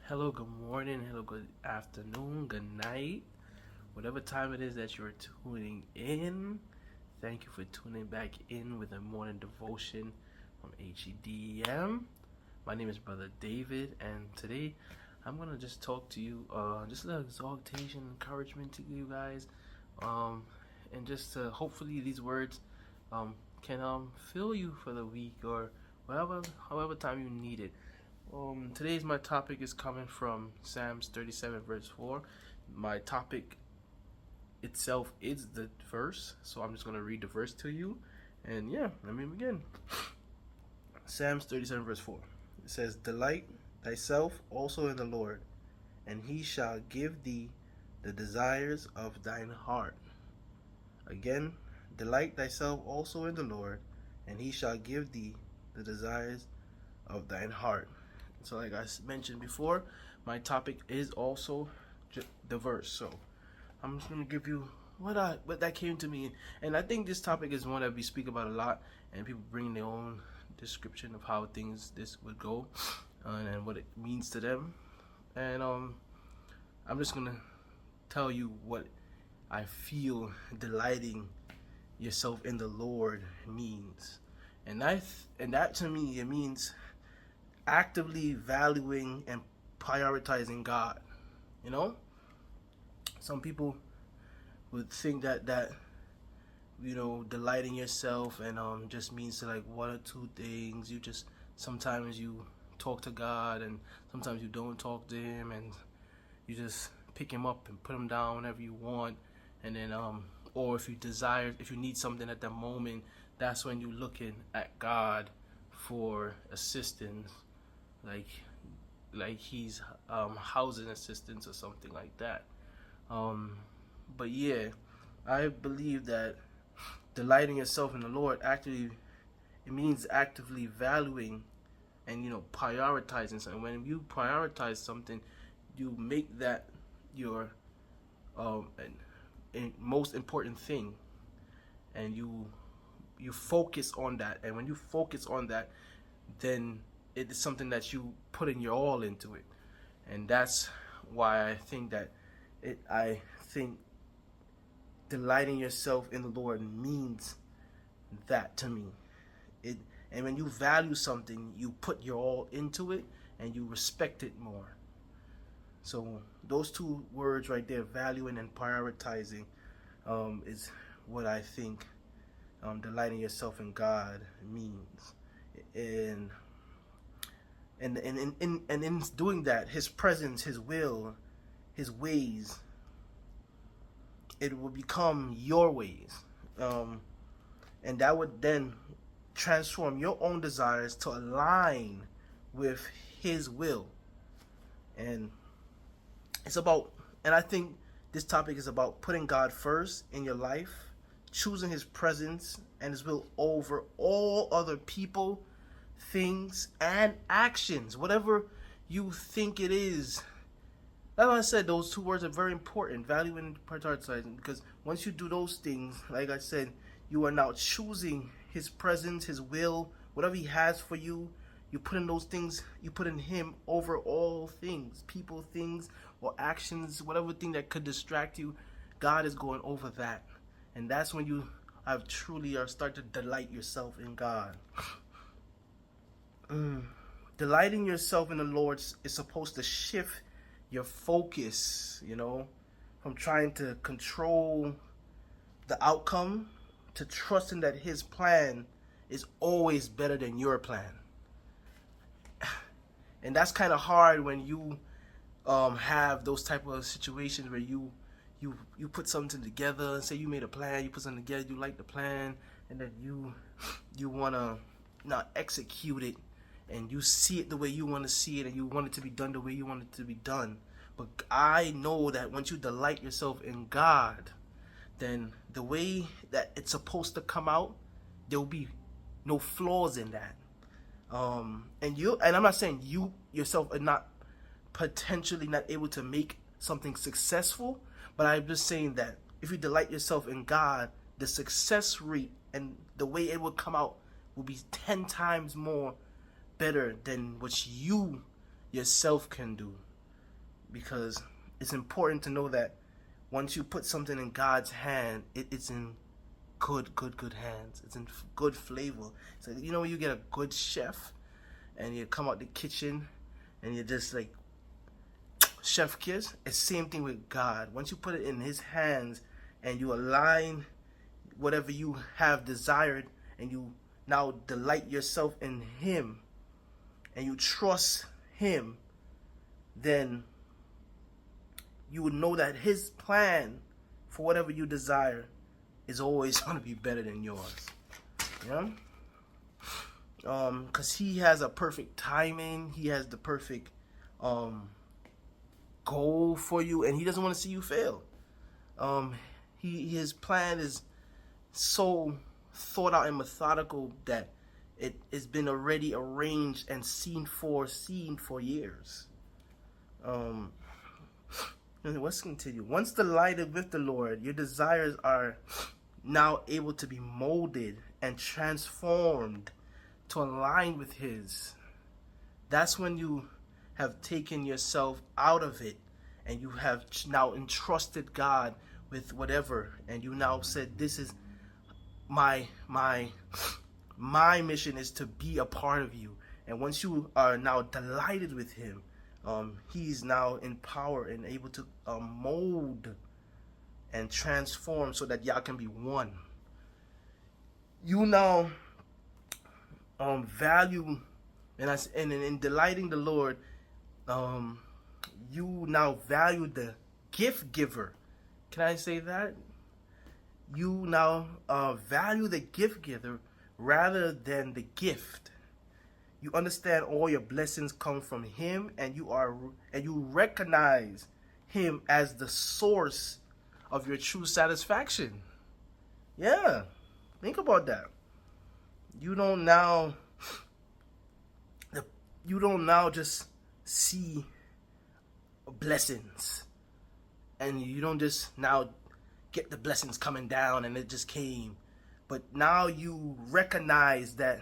Hello, good morning, hello, good afternoon, good night, whatever time it is that you're tuning in. Thank you for tuning back in with a morning devotion from HEDM. My name is Brother David, and today I'm gonna just talk to you, just a little exaltation, encouragement to you guys, um, and just hopefully these words can fill you for the week or however time you need it. Today's my topic is coming from Psalms 37 verse 4. My topic itself is the verse, so I'm just going to read the verse to you. And yeah, let me begin. Psalms 37 verse 4. It says, "Delight thyself also in the Lord, and he shall give thee the desires of thine heart." Again, delight thyself also in the Lord, and he shall give thee the desires of thine heart. So like I mentioned before, my topic is also the verse. So I'm just going to give you what that came to me. And I think this topic is one that we speak about a lot, and people bring their own description of how this would go, and what it means to them. And I'm just going to tell you what I feel delighting yourself in the Lord means. And that to me, it means actively valuing and prioritizing God. You know, some people would think that delighting yourself and just means to like one or two things. You just sometimes you talk to God, and sometimes you don't talk to him, and you just pick him up and put him down whenever you want. And then or if you need something at that moment, that's when you're looking at God for assistance, like he's housing assistance or something like that. But yeah, I believe that delighting yourself in the Lord actually, it means actively valuing and prioritizing something. When you prioritize something, you make that your most important thing, and you focus on that. And when you focus on that, then it is something that you put in your all into it. And that's why I think delighting yourself in the Lord means that to me. And when you value something, you put your all into it, and you respect it more. So those two words right there, valuing and prioritizing, is what I think delighting yourself in God means. And in doing that, his presence, his will, his ways, it will become your ways, and that would then transform your own desires to align with his will. And I think this topic is about putting God first in your life, choosing his presence and his will over all other people, things, and actions, whatever you think it is. Like I said, those two words are very important, valuing and prioritizing, because once you do those things, like I said, you are now choosing his presence, his will, whatever he has for you. You put in those things, you put in him over all things, people, things, or actions, whatever thing that could distract you. God is going over that. And that's when you have truly start to delight yourself in God. Delighting yourself in the Lord is supposed to shift your focus, from trying to control the outcome to trusting that his plan is always better than your plan. And that's kind of hard when you have those type of situations where you put something together, and say you made a plan, you put something together, you like the plan, and then you want to not execute it, and you see it the way you want to see it, and you want it to be done the way you want it to be done. But I know that once you delight yourself in God, then the way that it's supposed to come out, there will be no flaws in that. And I'm not saying you yourself are not potentially not able to make something successful, but I'm just saying that if you delight yourself in God, the success rate and the way it will come out will be 10 times more better than what you yourself can do. because it's important to know that once you put something in God's hand, it's in good hands. It's in good flavor. So you know when you get a good chef and you come out the kitchen and you're just like chef kiss. It's same thing with God. Once you put it in His hands and you align whatever you have desired, and you now delight yourself in Him and you trust Him, then you would know that His plan for whatever you desire is always going to be better than yours. Yeah? Because He has a perfect timing. He has the perfect goal for you, and He doesn't want to see you fail. His plan is so thought out and methodical that it has been already arranged and seen for years. Let's continue. Once delighted with the Lord, your desires are now able to be molded and transformed to align with His. That's when you have taken yourself out of it and you have now entrusted God with whatever, and you now said, this is my mission is to be a part of you. And once you are now delighted with Him, He's now in power and able to mold and transform so that y'all can be one. You now value, and in delighting the Lord, you now value the gift giver. Can I say that? You now value the gift giver rather than the gift. You understand all your blessings come from Him, and you recognize Him as the source of your true satisfaction. Yeah, think about that. You don't now just see blessings, and you don't just now get the blessings coming down and it just came, but now you recognize that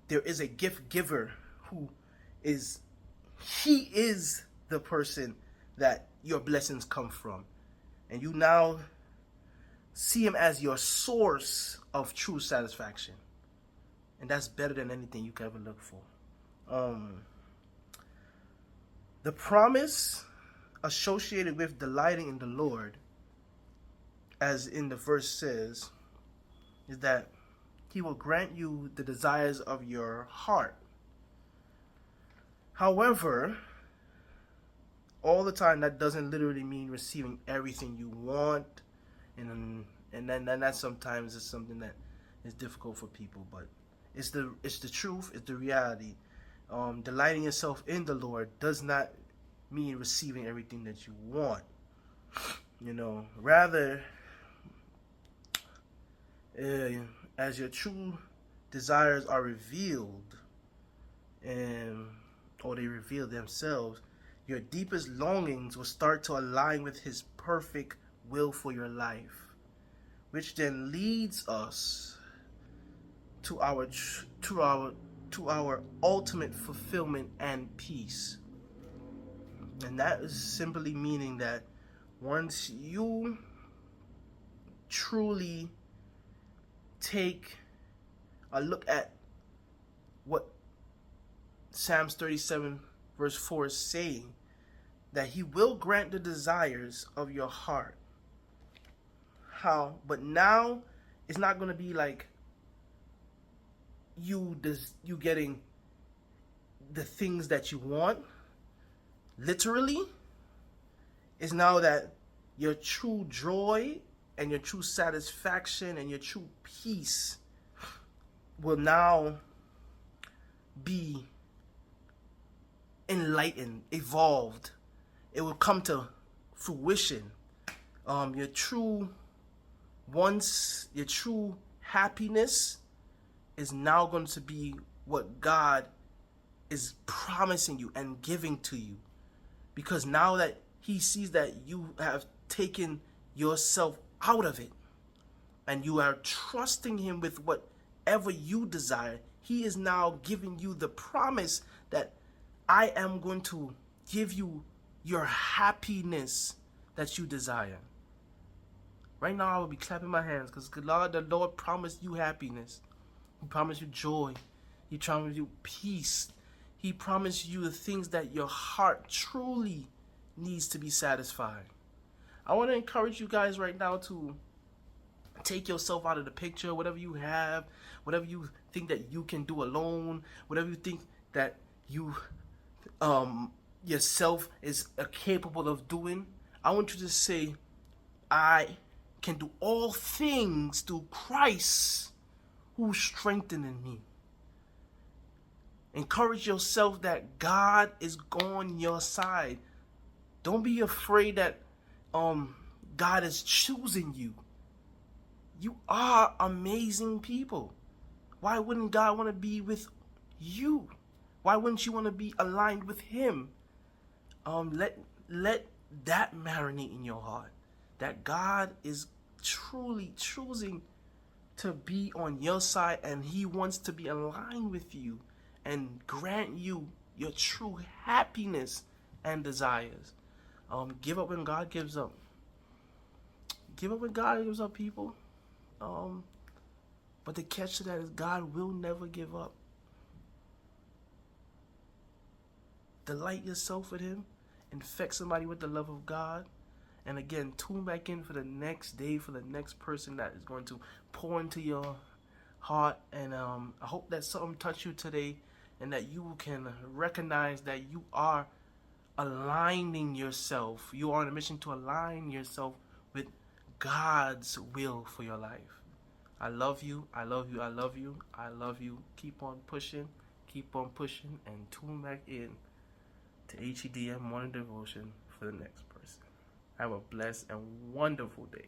there is a gift giver He is the person that your blessings come from, and you now see Him as your source of true satisfaction, and that's better than anything you can ever look for. The promise associated with delighting in the Lord, as in the verse says, is that He will grant you the desires of your heart. However, all the time, that doesn't literally mean receiving everything you want, and then that sometimes is something that is difficult for people. But it's the truth, it's the reality. Delighting yourself in the Lord does not mean receiving everything that you want. Rather, as your true desires are revealed, or they reveal themselves, your deepest longings will start to align with His perfect will for your life, which then leads us to our ultimate fulfillment and peace. And that is simply meaning that once you truly take a look at what Psalms 37 verse 4 is saying, that He will grant the desires of your heart. How? But now it's not going to be like you getting the things that you want. Literally, it's now that your true joy and your true satisfaction and your true peace will now be enlightened, evolved. It will come to fruition. Your true happiness is now going to be what God is promising you and giving to you, because now that He sees that you have taken yourself out of it and you are trusting Him with whatever you desire, He is now giving you the promise that I am going to give you your happiness that you desire. Right now I will be clapping my hands because the Lord promised you happiness. He promised you joy. He promised you peace. He promised you the things that your heart truly needs to be satisfied. I want to encourage you guys right now to take yourself out of the picture, whatever you have, whatever you think that you can do alone, whatever you think that you yourself is capable of doing. I want you to say, I can do all things through Christ who strengthening me. Encourage yourself that God is on your side. Don't be afraid that God is choosing you. You are amazing people. Why wouldn't God want to be with you? Why wouldn't you want to be aligned with Him? Let that marinate in your heart. That God is truly choosing to be on your side, and He wants to be aligned with you and grant you your true happiness and desires. Give up when God gives up. Give up when God gives up, people. But the catch to that is God will never give up. Delight yourself with Him. Infect somebody with the love of God. And again, tune back in for the next day, for the next person that is going to pour into your heart. And I hope that something touched you today, and that you can recognize that you are aligning yourself. You are on a mission to align yourself with God's will for your life. I love you. I love you. I love you. I love you. Keep on pushing. Keep on pushing. And tune back in to HEDM Morning Devotion for the next person. Have a blessed and wonderful day.